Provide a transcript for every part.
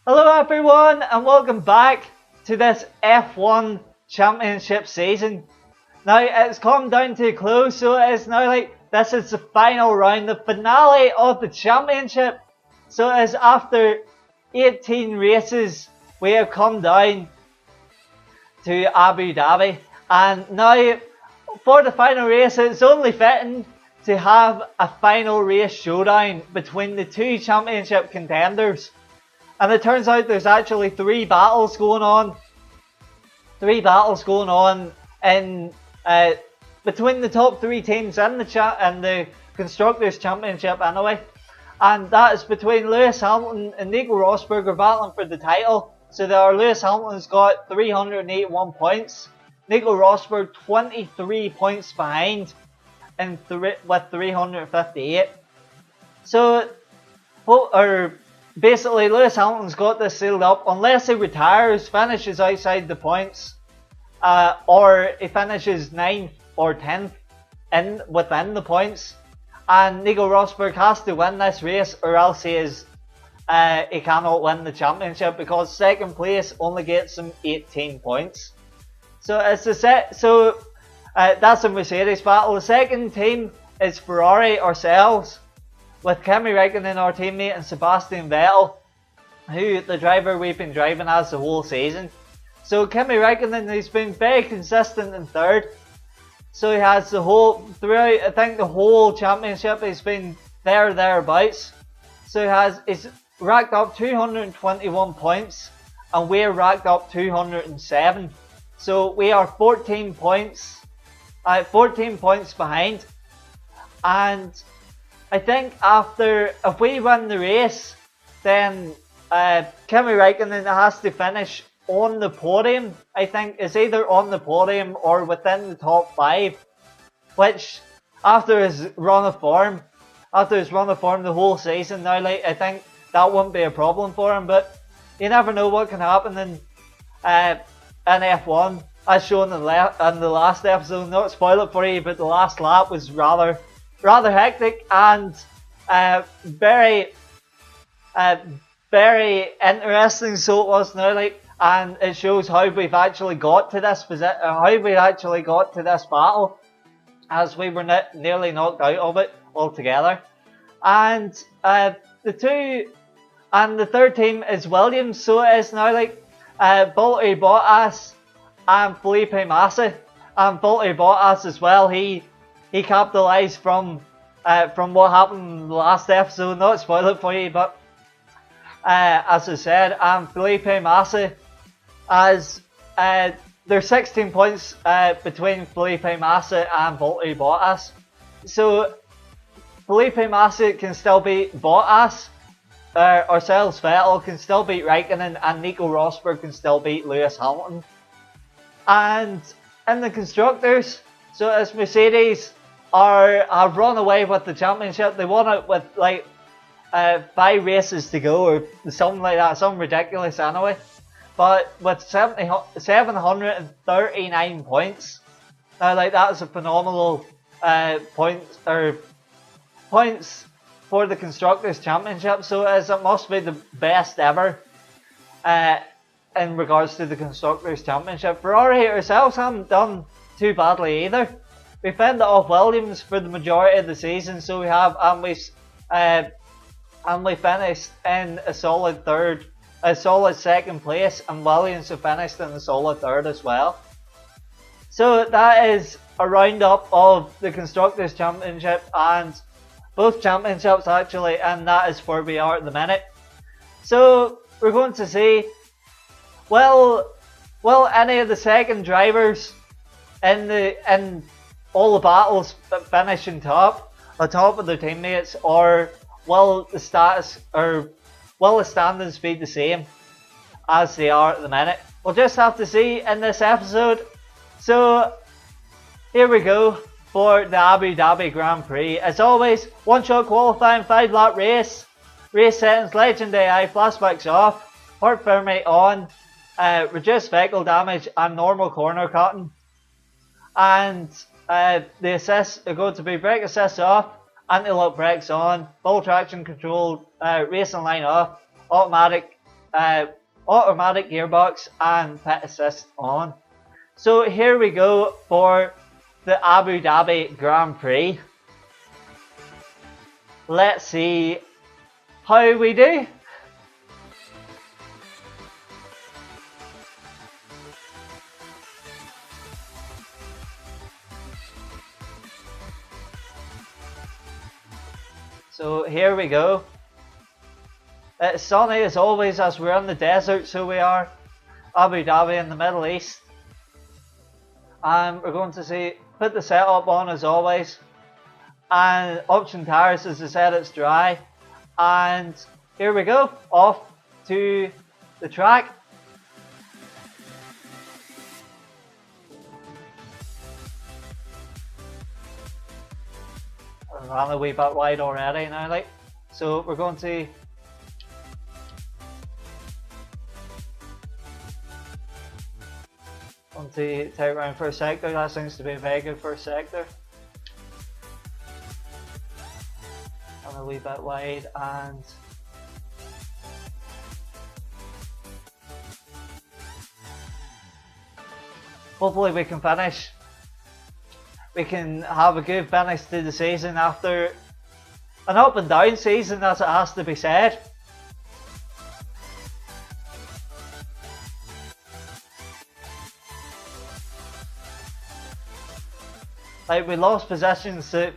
Hello everyone and welcome back to this F1 Championship season. Now it's come down to a close, so it's now this is the final round, the finale of the championship. So it's after 18 races we have come down to Abu Dhabi, and now for the final race it's only fitting to have a final race showdown between the two championship contenders. And it turns out there's actually three battles going on. In between the top three teams in the Constructors' Championship anyway. And that is between Lewis Hamilton and Nico Rosberg are battling for the title. So Lewis Hamilton's got 381 points. Nico Rosberg 23 points behind with 358. So, basically, Lewis Hamilton's got this sealed up unless he retires, finishes outside the points, or he finishes 9th or 10th within the points. And Nico Rosberg has to win this race, or else he cannot win the championship, because second place only gets him 18 points. So that's a Mercedes battle. The second team is Ferrari ourselves, with Kimi Räikkönen, our teammate, and Sebastian Vettel, who the driver we've been driving as the whole season. So Kimi Räikkönen, he's been very consistent in third. So he has throughout I think the whole championship he's been thereabouts. So he's racked up 221 points, and we're racked up 207. So we are 14 points behind, and I think if we win the race, then Kimi Räikkönen has to finish on the podium. I think it's either on the podium or within the top 5, which after his run of form the whole season now, I think that wouldn't be a problem for him. But you never know what can happen in F1, as shown in the last episode. Not spoil it for you, but the last lap was rather hectic and very interesting. So it was now, and it shows how we've actually got to this position, how we actually got to this battle, as we were nearly knocked out of it altogether. And the third team is Williams. So it's now Valtteri Bottas and Felipe Massa, and Valtteri Bottas as well. He capitalised from what happened in the last episode. Not spoil it for you, but as I said, Felipe Massa, as there's 16 points between Felipe Massa and Valtteri Bottas. So Felipe Massa can still beat Bottas, ourselves Vettel can still beat Räikkönen, and Nico Rosberg can still beat Lewis Hamilton. And in the constructors, so as Mercedes have run away with the championship. They won it with 5 races to go, or something like that, something ridiculous anyway. But with 739 points, now that is a phenomenal points for the Constructors' Championship. So it must be the best ever in regards to the Constructors' Championship. Ferrari ourselves haven't done too badly either. We fended off Williams for the majority of the season, so we have, and we finished in a solid second place, and Williams have finished in a solid third as well. So that is a roundup of the Constructors' Championship and both championships actually, and that is where we are at the minute. So we're going to see, will any of the second drivers in all the battles finish on top of their teammates, or will the standings be the same as they are at the minute? We'll just have to see in this episode. So here we go for the Abu Dhabi Grand Prix. As always, one-shot qualifying, 5-lap race. Race settings: Legend AI, flashbacks off, port firmware on, reduce vehicle damage, and normal corner cutting. And the assists are going to be brake assist off, anti-lock brakes on, full traction control, racing line off, automatic automatic gearbox and pit assist on. So here we go for the Abu Dhabi Grand Prix. Let's see how we do. So here we go. It's sunny as always as we're in the desert, so we are. Abu Dhabi in the Middle East. And we're going to put the setup on as always. And option tires, as I said, it's dry. And here we go, off to the track. I ran a wee bit wide already now, like. So we're going to take around first sector. That seems to be a very good first sector. And a wee bit wide, and hopefully we can finish. We can have a good finish to the season after an up and down season, as it has to be said. Like, we lost positions that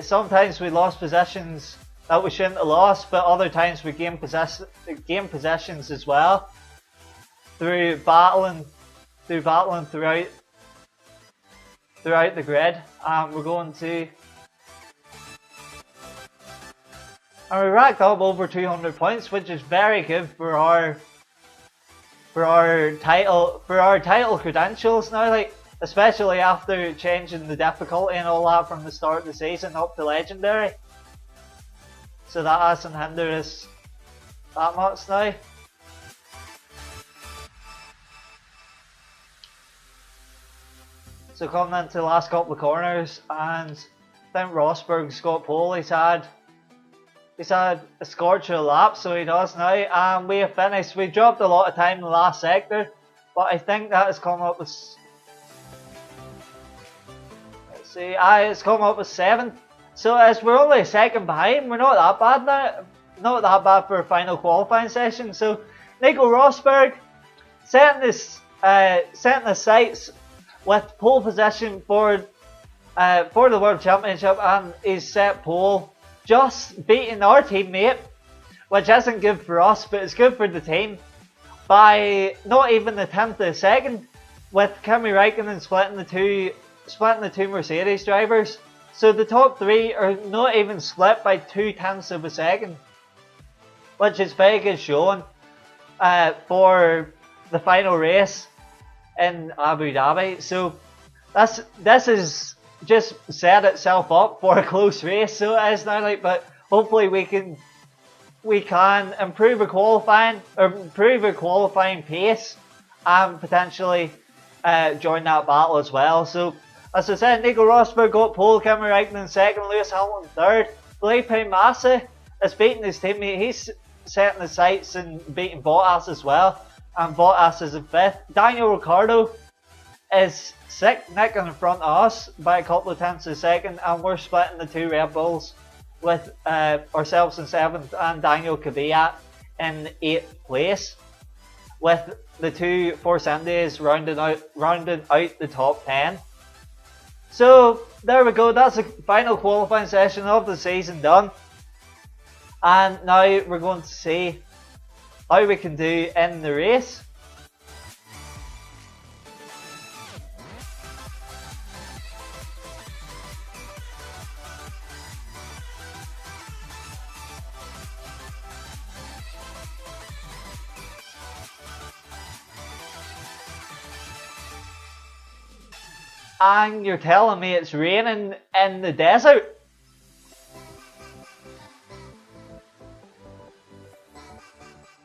sometimes we lost possessions that we shouldn't have lost, but other times we gained possessions as well through battling throughout the grid. We're going to, and we racked up over 200 points, which is very good for our title credentials now. Like, especially after changing the difficulty and all that from the start of the season up to legendary. So that hasn't hindered us that much now. So coming into the last couple of corners, and I think Rosberg's got pole. He's had a scorcher lap, so he does now. And we have finished. We dropped a lot of time in the last sector, but I think that has come up with, it's come up with 7th. So as we're only a second behind, we're not that bad now. Not that bad for a final qualifying session. So Nico Rosberg setting the sights with pole position for the World Championship, and he's set pole, just beating our teammate, which isn't good for us, but it's good for the team, by not even a tenth of a second, with Kimi Räikkönen splitting the two Mercedes drivers. So the top 3 are not even split by 0.2 of a second, which is very good showing for the final race in Abu Dhabi. So this is just set itself up for a close race, so it is now, like, but hopefully we can improve a qualifying pace and potentially join that battle as well. So as I said, Nico Rosberg got pole, Kimi Räikkönen second, Lewis Hamilton third. Felipe Massa is beating his teammate. He's setting the sights and beating Bottas as well, and Bottas is in 5th. Daniel Ricciardo is 6th, nicking in front of us by a couple of tenths of a second, and we're splitting the 2 Red Bulls with ourselves in 7th and Daniel Kvyat in 8th place, with the 2 Force Indies rounding out the top 10. So there we go, that's the final qualifying session of the season done. And now we're going to see how we can do in the race. And you're telling me it's raining in the desert?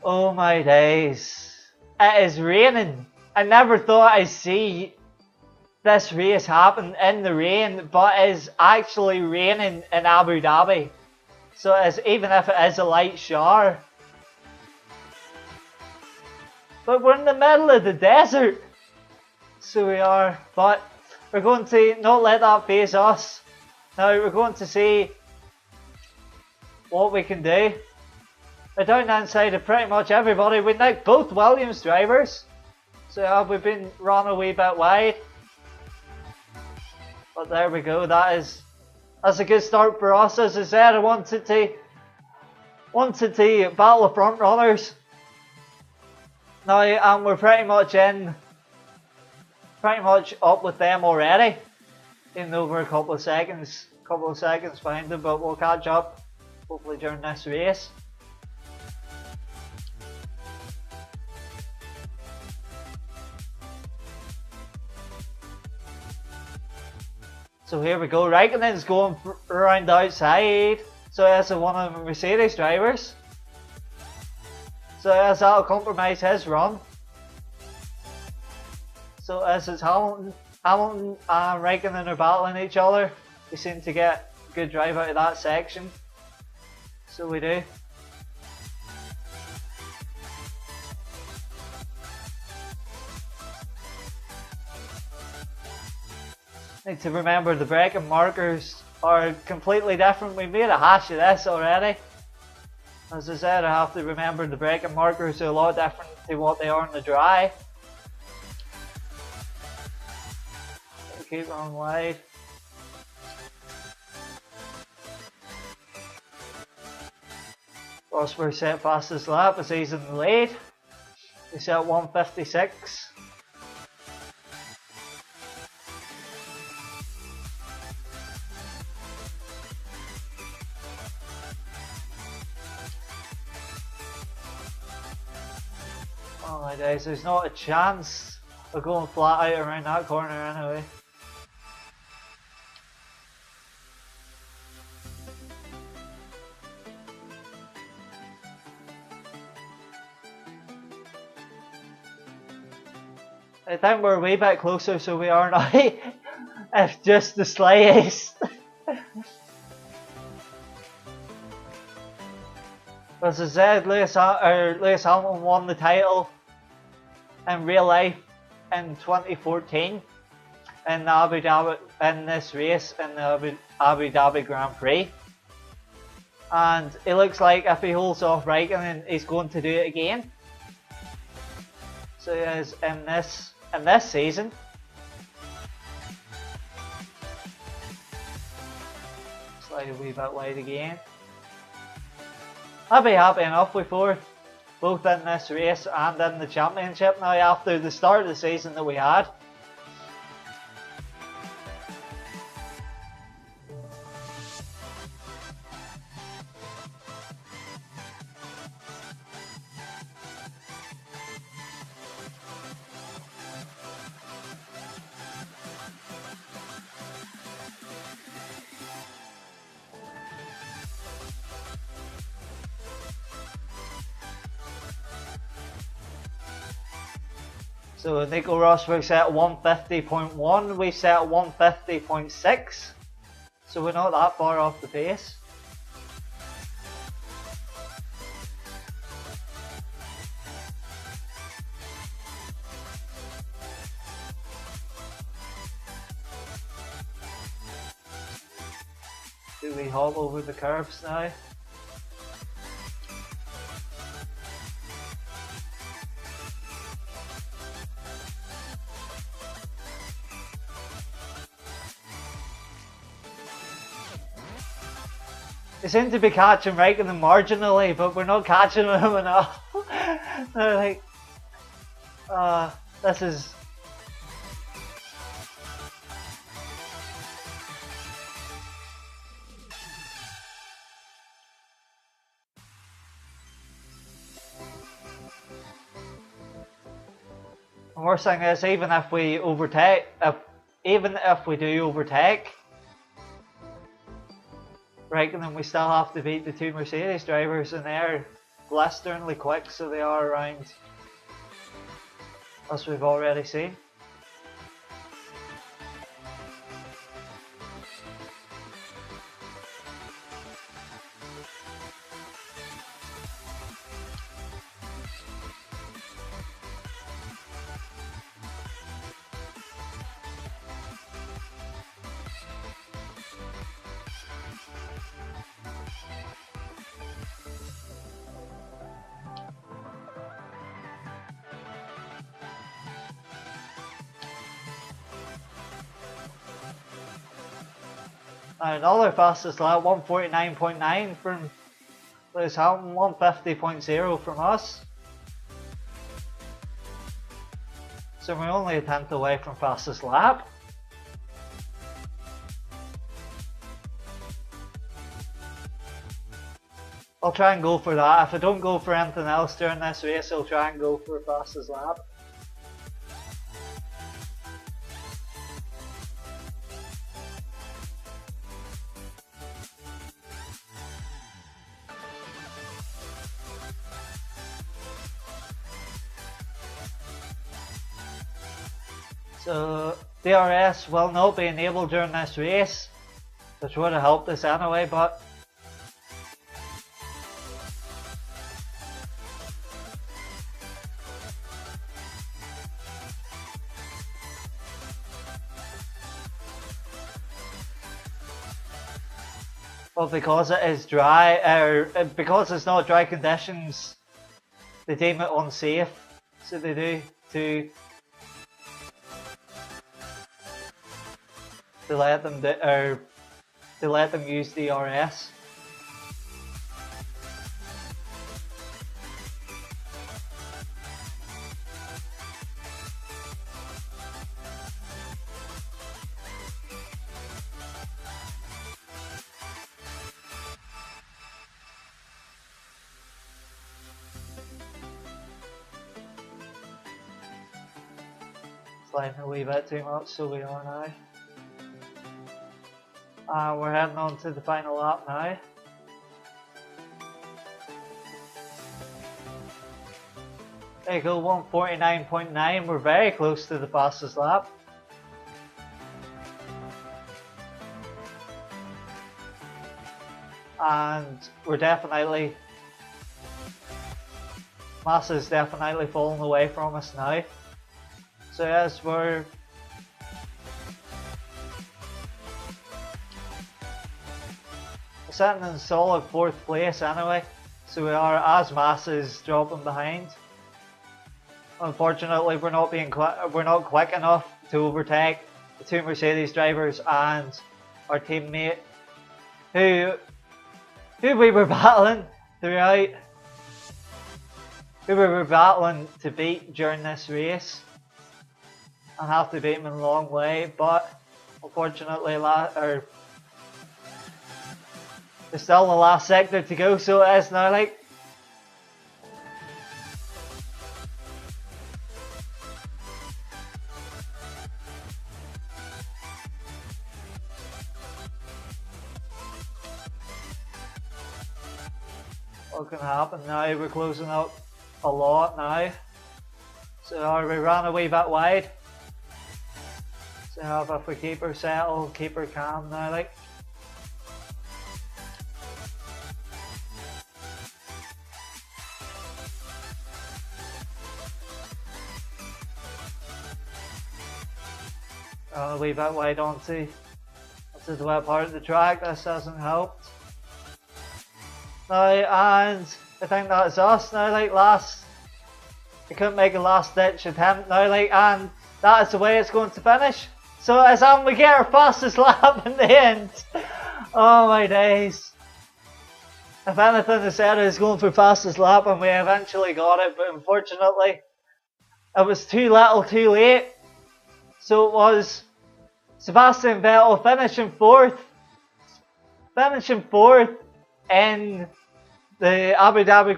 Oh my days. It is raining. I never thought I'd see this race happen in the rain, but it is actually raining in Abu Dhabi. So even if it is a light shower, But we're in the middle of the desert. So we are. But we're going to not let that faze us. Now we're going to see what we can do. We're down the inside of pretty much everybody. We nicked both Williams drivers. So have we been run a wee bit wide. But there we go. That's a good start for us. As I said, I wanted to battle the front runners. Now we're pretty much up with them already. Even though we're a couple of seconds behind them, but we'll catch up hopefully during this race. So here we go. Raikkonen's going around the outside. So that's one of the Mercedes drivers. So as that'll compromise his run. So as it's Hamilton and Raikkonen are battling each other. We seem to get a good drive out of that section. So we do. Need to remember the braking markers are completely different. We made a hash of this already. As I said, I have to remember the braking markers are a lot different to what they are in the dry. Keep on wide. Rosberg set fastest lap as he's in the lead. He set 156. Oh my days, there's not a chance of going flat out around that corner anyway. I think we're a wee bit closer, so we are now. If just the slightest. As I said, Lewis Hamilton won the title in real life in 2014 in this race in the Abu Dhabi Grand Prix, and it looks like if he holds off Raikkonen, he's going to do it again. So he is in this season. Slide a wee bit wide again. I'd be happy enough with both in this race and in the championship now after the start of the season that we had. So Nico Rosberg set 150.1, we set 150.6, so we're not that far off the pace. Do we hop over the curves now? They seem to be catching Raikkonen marginally, but we're not catching him enough. They're like, this is... The worst thing is, even if we do overtake Raikkonen, we still have to beat the two Mercedes drivers, and they're blisteringly quick, so they are around, as we've already seen. Another fastest lap, 149.9 from Lewis Hamilton, 150.0 from us. So we're only a tenth away from fastest lap. I'll try and go for that. If I don't go for anything else during this race, I'll try and go for fastest lap. So DRS will not be enabled during this race, which would have helped us anyway, but because it is dry, because it's not dry conditions, they deem it unsafe. So they do to let them use DRS. Sliding a wee bit too much, so we are now. We're heading on to the final lap now. There you go, 149.9. We're very close to the fastest lap. And we're definitely, Massa's definitely falling away from us now. So yes, we're sitting in solid 4th place anyway, so we are, as Massa's dropping behind. Unfortunately, we're not quick enough to overtake the two Mercedes drivers and our teammate, who we were battling throughout, who we were battling to beat during this race, and have to beat him in a long way. But unfortunately, there's still the last sector to go, so it is now like what can happen now? We're closing up a lot now. So we ran a wee bit wide. So if we keep her settled, keep her calm now, like. A wee bit wide onto the wet part of the track. This hasn't helped. Now, and I think that's us now, like I couldn't make a last ditch attempt now, like, and that is the way it's going to finish. So as we get our fastest lap in the end. Oh my days. If anything, the set is going for fastest lap, and we eventually got it, but unfortunately it was too little too late. So it was Sebastian Vettel finishing fourth in the Abu Dhabi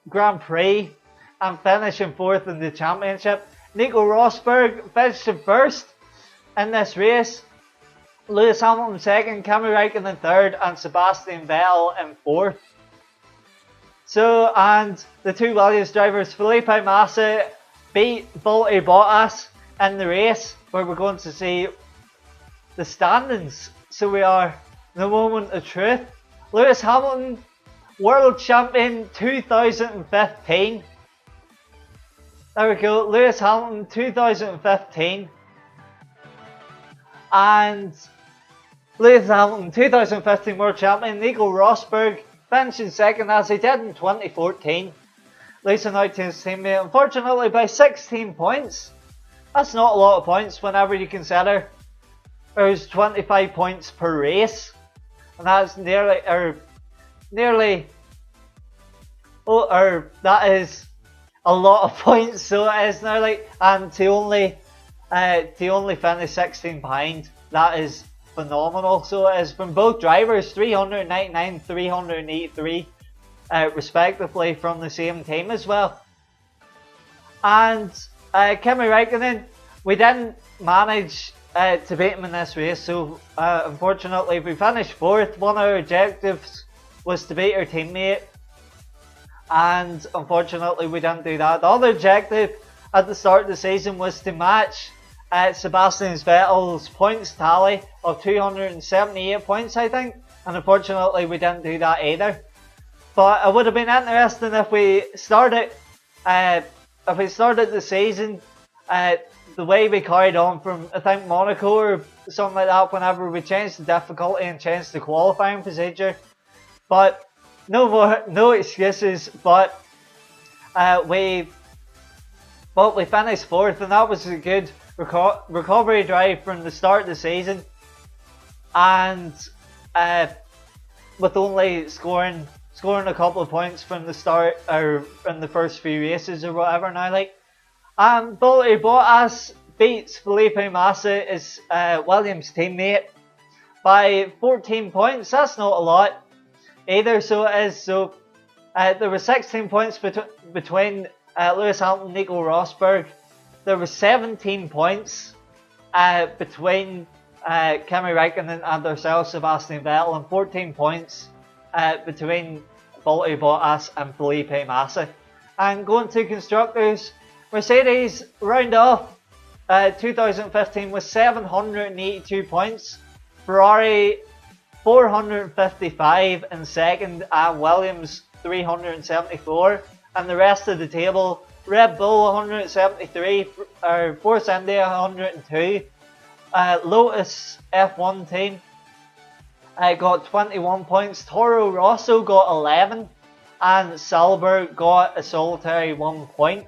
Grand Prix and finishing fourth in the championship. Nico Rosberg finishing first in this race. Lewis Hamilton second, Kimi Räikkönen third, and Sebastian Vettel in fourth. So, and the two Williams drivers, Felipe Massa beat Valtteri Bottas in the race, where we're going to see the standings. So we are in the moment of truth. Lewis Hamilton, World Champion 2015. There we go, Lewis Hamilton 2015. And Lewis Hamilton 2015 World Champion. Nico Rosberg finishing second as he did in 2014. Losing out to his teammate, unfortunately, by 16 points. That's not a lot of points whenever you consider there's 25 points per race, and that's nearly, that is a lot of points. So it is now like, and to only finish 16 behind, that is phenomenal. So it is from both drivers, 399, 383, respectively, from the same team as well. And Kimi Räikkönen, we didn't manage to beat him in this race, so unfortunately we finished 4th. One of our objectives was to beat our teammate, and unfortunately we didn't do that. The other objective at the start of the season was to match Sebastian Vettel's points tally of 278 points, I think, and unfortunately we didn't do that either. But it would have been interesting if we started the season the way we carried on from, I think, Monaco or something like that, whenever we changed the difficulty and changed the qualifying procedure. But no excuses. But we finished 4th, and that was a good recovery drive from the start of the season, and with only scoring a couple of points from the start, or in the first few races or whatever now, like. Valtteri Bottas beats Felipe Massa, his Williams teammate, by 14 points. That's not a lot either, so it is. So there were 16 points between Lewis Hamilton and Nico Rosberg. There were 17 points between Kimi Räikkönen and ourselves, Sebastian Vettel, and 14 points between Valtteri Bottas and Felipe Massa. And going to constructors, Mercedes round off 2015 with 782 points, Ferrari 455 in second, and Williams 374. And the rest of the table, Red Bull 173, Force India 102, Lotus F1 team got 21 points, Toro Rosso got 11, and Sauber got a solitary 1 point,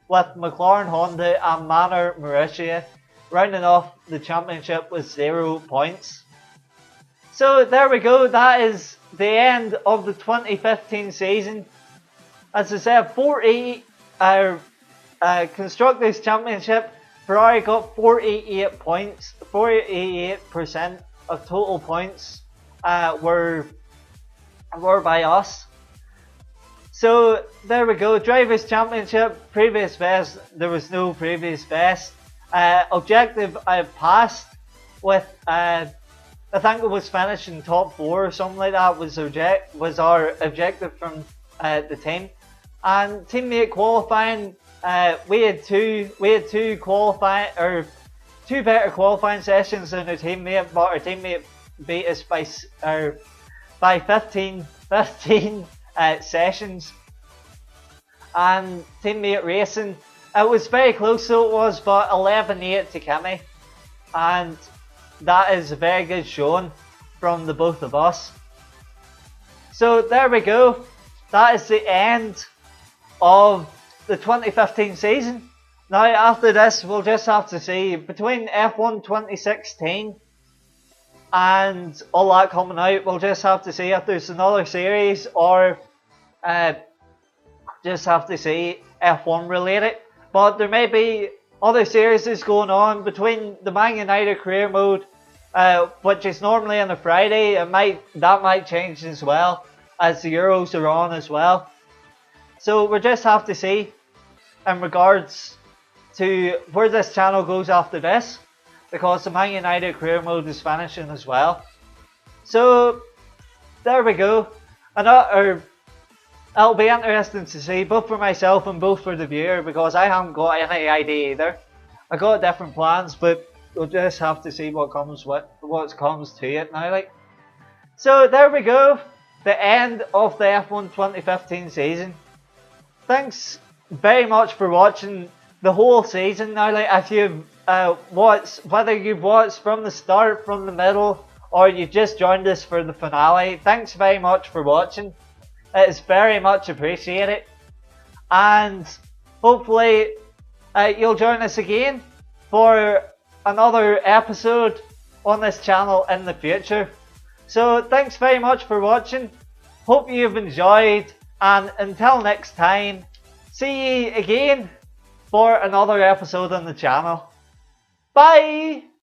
with McLaren, Honda and Manor Marussia rounding off the championship with 0 points. So there we go, that is the end of the 2015 season. As I said, 48 Constructors Championship, Ferrari got 48 points, 48% of total points were by us. So there we go, Drivers' Championship, previous best, there was no previous best. Objective I passed with, I think it was finishing top 4 or something like that was our objective from the team. And teammate qualifying, we had two better qualifying sessions than our teammate, but our teammate beat us by 15 sessions. And teammate racing, it was very close, so it was, but 11-8 to Kimi, and that is a very good showing from the both of us. So there we go, that is the end of the 2015 season. Now after this we'll just have to see, between F1 2016 and all that coming out, we'll just have to see if there's another series, or just have to see F1 related. But there may be other series going on between the Man United career mode, which is normally on a Friday. That might change as well, as the Euros are on as well. So we'll just have to see in regards to where this channel goes after this, because the Man United career mode is finishing as well. So there we go. It'll be interesting to see, both for myself and both for the viewer, because I haven't got any idea either. I got different plans, but we'll just have to see what comes to it now. Like, so there we go, the end of the F1 2015 season. Thanks very much for watching the whole season. Now, like, if you've whether you've watched from the start, from the middle, or you just joined us for the finale, thanks very much for watching. It is very much appreciated, and hopefully you'll join us again for another episode on this channel in the future. So thanks very much for watching. Hope you've enjoyed, and until next time, see you again for another episode on the channel. Bye!